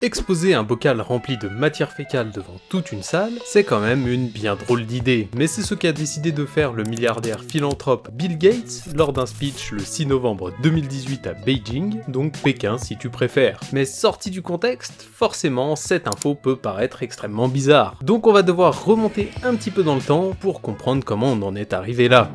Exposer un bocal rempli de matière fécale devant toute une salle, c'est quand même une bien drôle d'idée. Mais c'est ce qu'a décidé de faire le milliardaire philanthrope Bill Gates lors d'un speech le 6 novembre 2018 à Beijing, donc Pékin si tu préfères. Mais sorti du contexte, forcément cette info peut paraître extrêmement bizarre. Donc on va devoir remonter un petit peu dans le temps pour comprendre comment on en est arrivé là.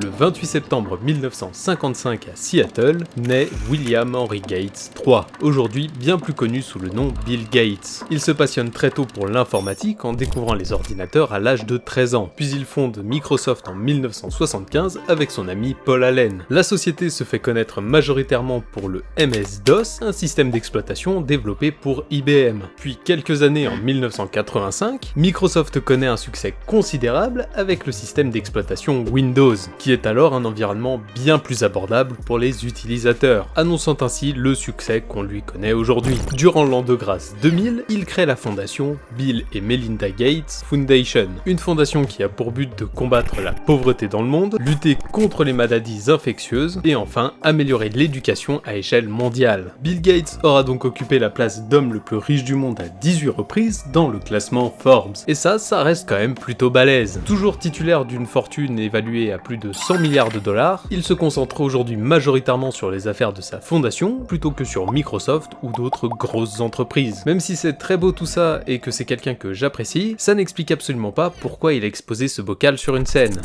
Le 28 septembre 1955 à Seattle, naît William Henry Gates III, aujourd'hui bien plus connu sous le nom Bill Gates. Il se passionne très tôt pour l'informatique en découvrant les ordinateurs à l'âge de 13 ans, puis il fonde Microsoft en 1975 avec son ami Paul Allen. La société se fait connaître majoritairement pour le MS-DOS, un système d'exploitation développé pour IBM. Puis quelques années en 1985, Microsoft connaît un succès considérable avec le système d'exploitation Windows, qui est alors un environnement bien plus abordable pour les utilisateurs, annonçant ainsi le succès qu'on lui connaît aujourd'hui. Durant l'an de grâce 2000, il crée la fondation Bill et Melinda Gates Foundation, une fondation qui a pour but de combattre la pauvreté dans le monde, lutter contre les maladies infectieuses et enfin améliorer l'éducation à échelle mondiale. Bill Gates aura donc occupé la place d'homme le plus riche du monde à 18 reprises dans le classement Forbes. Et ça reste quand même plutôt balèze. Toujours titulaire d'une fortune évaluée à plus de 100 milliards de dollars, il se concentre aujourd'hui majoritairement sur les affaires de sa fondation plutôt que sur Microsoft ou d'autres grosses entreprises. Même si c'est très beau tout ça et que c'est quelqu'un que j'apprécie, ça n'explique absolument pas pourquoi il a exposé ce bocal sur une scène.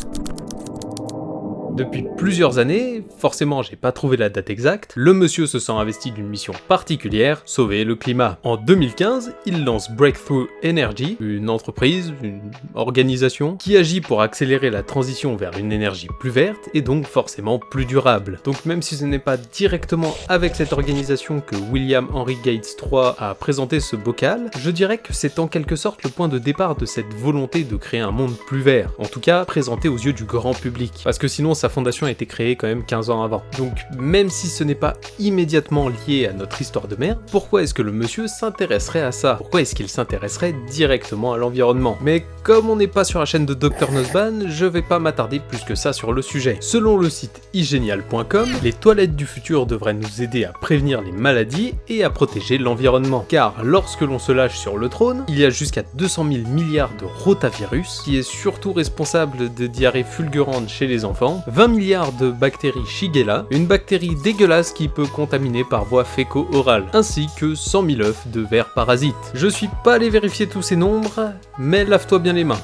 Depuis plusieurs années, forcément j'ai pas trouvé la date exacte, le monsieur se sent investi d'une mission particulière, sauver le climat. En 2015, il lance Breakthrough Energy, une entreprise, une organisation, qui agit pour accélérer la transition vers une énergie plus verte et donc forcément plus durable. Donc même si ce n'est pas directement avec cette organisation que William Henry Gates III a présenté ce bocal, je dirais que c'est en quelque sorte le point de départ de cette volonté de créer un monde plus vert, en tout cas présenté aux yeux du grand public, parce que sinon sa fondation a été créée quand même 15 ans avant. Donc même si ce n'est pas immédiatement lié à notre histoire de mer, pourquoi est-ce que le monsieur s'intéresserait à ça? Pourquoi est-ce qu'il s'intéresserait directement à l'environnement? Mais comme on n'est pas sur la chaîne de Dr Nozban, je vais pas m'attarder plus que ça sur le sujet. Selon le site igenial.com, les toilettes du futur devraient nous aider à prévenir les maladies et à protéger l'environnement. Car lorsque l'on se lâche sur le trône, il y a jusqu'à 200 000 milliards de rotavirus, qui est surtout responsable de diarrhées fulgurantes chez les enfants, 20 milliards de bactéries Shigella, une bactérie dégueulasse qui peut contaminer par voie féco-orale, ainsi que 100 000 œufs de vers parasites. Je suis pas allé vérifier tous ces nombres, mais lave-toi bien les mains.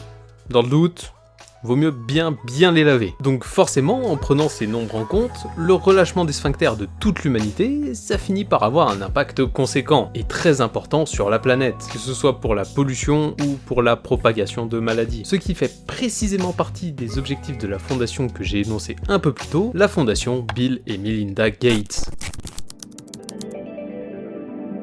Dans le doute, vaut mieux bien les laver. Donc forcément, en prenant ces nombres en compte, le relâchement des sphincters de toute l'humanité, ça finit par avoir un impact conséquent et très important sur la planète, que ce soit pour la pollution ou pour la propagation de maladies. Ce qui fait précisément partie des objectifs de la fondation que j'ai énoncé un peu plus tôt, la fondation Bill et Melinda Gates.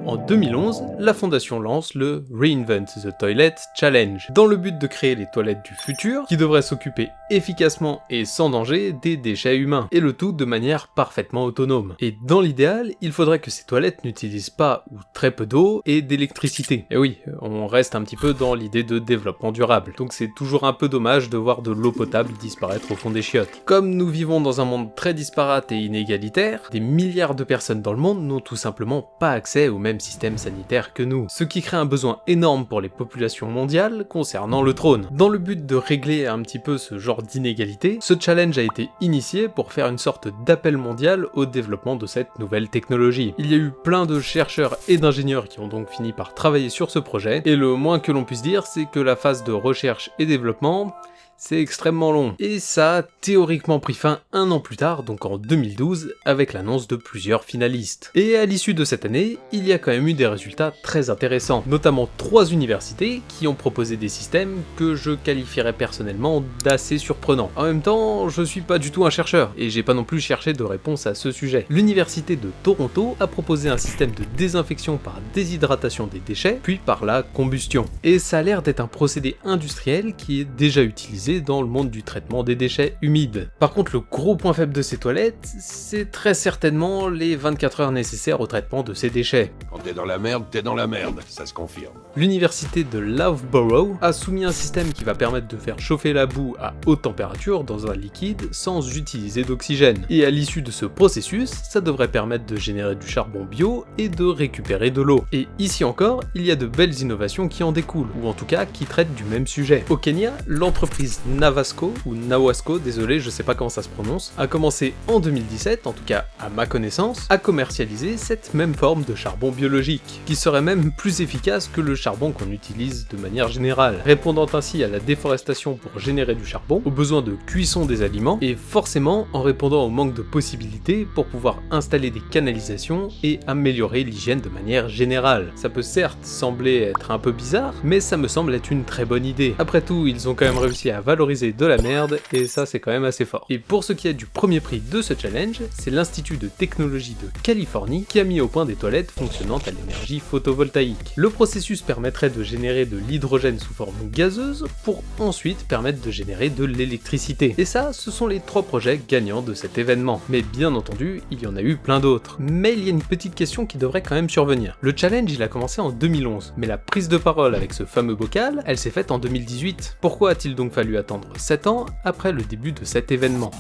En 2011, la fondation lance le Reinvent the Toilet Challenge, dans le but de créer les toilettes du futur, qui devraient s'occuper efficacement et sans danger des déchets humains, et le tout de manière parfaitement autonome. Et dans l'idéal, il faudrait que ces toilettes n'utilisent pas ou très peu d'eau et d'électricité. Et oui, on reste un petit peu dans l'idée de développement durable, donc c'est toujours un peu dommage de voir de l'eau potable disparaître au fond des chiottes. Comme nous vivons dans un monde très disparate et inégalitaire, des milliards de personnes dans le monde n'ont tout simplement pas accès au même système sanitaire que nous, ce qui crée un besoin énorme pour les populations mondiales concernant le trône. Dans le but de régler un petit peu ce genre d'inégalité, ce challenge a été initié pour faire une sorte d'appel mondial au développement de cette nouvelle technologie. Il y a eu plein de chercheurs et d'ingénieurs qui ont donc fini par travailler sur ce projet, et le moins que l'on puisse dire, c'est que la phase de recherche et développement, c'est extrêmement long. Et ça a théoriquement pris fin un an plus tard, donc en 2012, avec l'annonce de plusieurs finalistes. Et à l'issue de cette année, il y a quand même eu des résultats très intéressants, notamment 3 universités qui ont proposé des systèmes que je qualifierais personnellement d'assez surprenants. En même temps, je suis pas du tout un chercheur, et j'ai pas non plus cherché de réponse à ce sujet. L'université de Toronto a proposé un système de désinfection par déshydratation des déchets, puis par la combustion. Et ça a l'air d'être un procédé industriel qui est déjà utilisé utilisées dans le monde du traitement des déchets humides. Par contre, le gros point faible de ces toilettes, c'est très certainement les 24 heures nécessaires au traitement de ces déchets. Quand t'es dans la merde, ça se confirme. L'université de Loughborough a soumis un système qui va permettre de faire chauffer la boue à haute température dans un liquide sans utiliser d'oxygène. Et à l'issue de ce processus, ça devrait permettre de générer du charbon bio et de récupérer de l'eau. Et ici encore, il y a de belles innovations qui en découlent, ou en tout cas qui traitent du même sujet. Au Kenya, l'entreprise Nawasco, désolé, je sais pas comment ça se prononce, a commencé en 2017, en tout cas à ma connaissance, à commercialiser cette même forme de charbon biologique, qui serait même plus efficace que le charbon qu'on utilise de manière générale, répondant ainsi à la déforestation pour générer du charbon, aux besoins de cuisson des aliments, et forcément en répondant au manque de possibilités pour pouvoir installer des canalisations et améliorer l'hygiène de manière générale. Ça peut certes sembler être un peu bizarre, mais ça me semble être une très bonne idée. Après tout, ils ont quand même réussi à valoriser de la merde, et ça c'est quand même assez fort. Et pour ce qui est du premier prix de ce challenge, c'est l'Institut de technologie de Californie qui a mis au point des toilettes fonctionnant à l'énergie photovoltaïque. Le processus permettrait de générer de l'hydrogène sous forme gazeuse pour ensuite permettre de générer de l'électricité. Et ça, ce sont les 3 projets gagnants de cet événement. Mais bien entendu, il y en a eu plein d'autres. Mais il y a une petite question qui devrait quand même survenir. Le challenge, il a commencé en 2011, mais la prise de parole avec ce fameux bocal, elle s'est faite en 2018. Pourquoi a-t-il donc fallu attendre 7 ans après le début de cet événement ?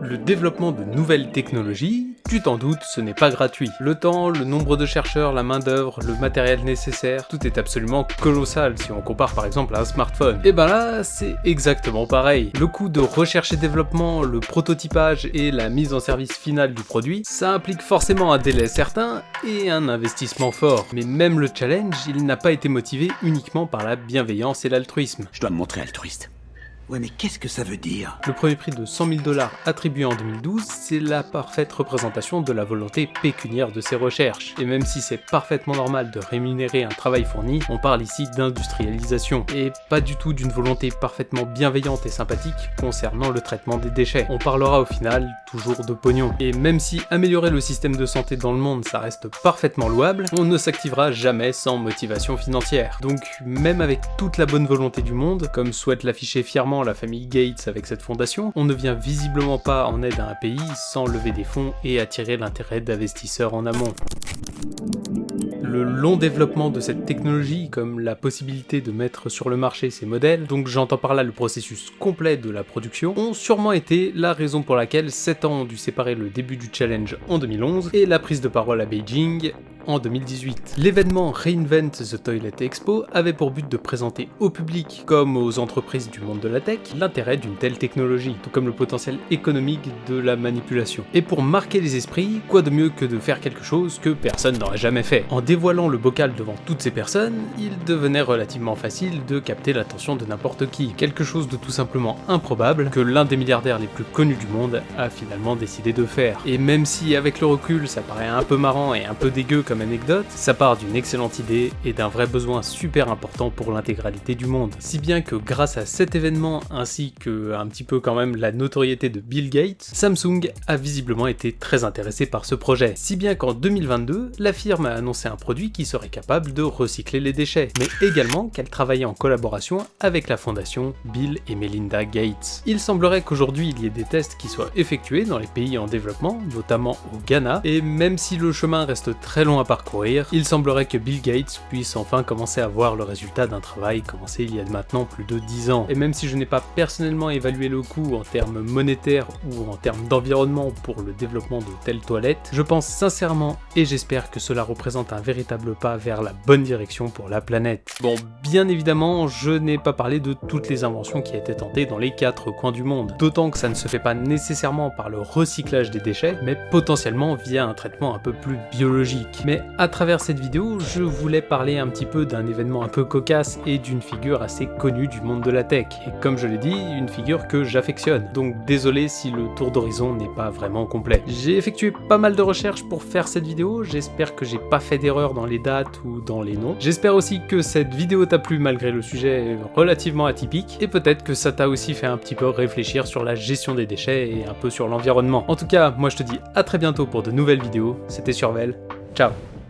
Le développement de nouvelles technologies, tu t'en doutes, ce n'est pas gratuit. Le temps, le nombre de chercheurs, la main-d'œuvre, le matériel nécessaire, tout est absolument colossal si on compare par exemple à un smartphone. Et ben là, c'est exactement pareil. Le coût de recherche et développement, le prototypage et la mise en service finale du produit, ça implique forcément un délai certain et un investissement fort. Mais même le challenge, il n'a pas été motivé uniquement par la bienveillance et l'altruisme. Je dois me montrer altruiste. Ouais, mais qu'est-ce que ça veut dire ? Le premier prix de 100 000 $ attribué en 2012, c'est la parfaite représentation de la volonté pécuniaire de ces recherches. Et même si c'est parfaitement normal de rémunérer un travail fourni, on parle ici d'industrialisation, et pas du tout d'une volonté parfaitement bienveillante et sympathique concernant le traitement des déchets. On parlera au final toujours de pognon. Et même si améliorer le système de santé dans le monde, ça reste parfaitement louable, on ne s'activera jamais sans motivation financière. Donc même avec toute la bonne volonté du monde, comme souhaite l'afficher fièrement la famille Gates avec cette fondation, on ne vient visiblement pas en aide à un pays sans lever des fonds et attirer l'intérêt d'investisseurs en amont. Le long développement de cette technologie, comme la possibilité de mettre sur le marché ces modèles, donc j'entends par là le processus complet de la production, ont sûrement été la raison pour laquelle 7 ans ont dû séparer le début du challenge en 2011 et la prise de parole à Beijing en 2018. L'événement Reinvent the Toilet Expo avait pour but de présenter au public, comme aux entreprises du monde de la tech, l'intérêt d'une telle technologie, tout comme le potentiel économique de la manipulation. Et pour marquer les esprits, quoi de mieux que de faire quelque chose que personne n'aurait jamais fait. En dévoilant le bocal devant toutes ces personnes, il devenait relativement facile de capter l'attention de n'importe qui. Quelque chose de tout simplement improbable que l'un des milliardaires les plus connus du monde a finalement décidé de faire. Et même si avec le recul ça paraît un peu marrant et un peu dégueu comme anecdote, ça part d'une excellente idée et d'un vrai besoin super important pour l'intégralité du monde. Si bien que grâce à cet événement ainsi que un petit peu quand même la notoriété de Bill Gates, Samsung a visiblement été très intéressé par ce projet. Si bien qu'en 2022, la firme a annoncé un produit qui serait capable de recycler les déchets, mais également qu'elle travaillait en collaboration avec la fondation Bill et Melinda Gates. Il semblerait qu'aujourd'hui il y ait des tests qui soient effectués dans les pays en développement, notamment au Ghana, et même si le chemin reste très long à parcourir, il semblerait que Bill Gates puisse enfin commencer à voir le résultat d'un travail commencé il y a maintenant plus de 10 ans. Et même si je n'ai pas personnellement évalué le coût en termes monétaires ou en termes d'environnement pour le développement de telles toilettes, je pense sincèrement et j'espère que cela représente un véritable pas vers la bonne direction pour la planète. Bon, bien évidemment, je n'ai pas parlé de toutes les inventions qui étaient tentées dans les 4 coins du monde, d'autant que ça ne se fait pas nécessairement par le recyclage des déchets, mais potentiellement via un traitement un peu plus biologique. Mais à travers cette vidéo, je voulais parler un petit peu d'un événement un peu cocasse et d'une figure assez connue du monde de la tech. Et comme je l'ai dit, une figure que j'affectionne. Donc désolé si le tour d'horizon n'est pas vraiment complet. J'ai effectué pas mal de recherches pour faire cette vidéo, j'espère que j'ai pas fait d'erreur dans les dates ou dans les noms. J'espère aussi que cette vidéo t'a plu malgré le sujet relativement atypique, et peut-être que ça t'a aussi fait un petit peu réfléchir sur la gestion des déchets et un peu sur l'environnement. En tout cas, moi je te dis à très bientôt pour de nouvelles vidéos, c'était Survel, ciao.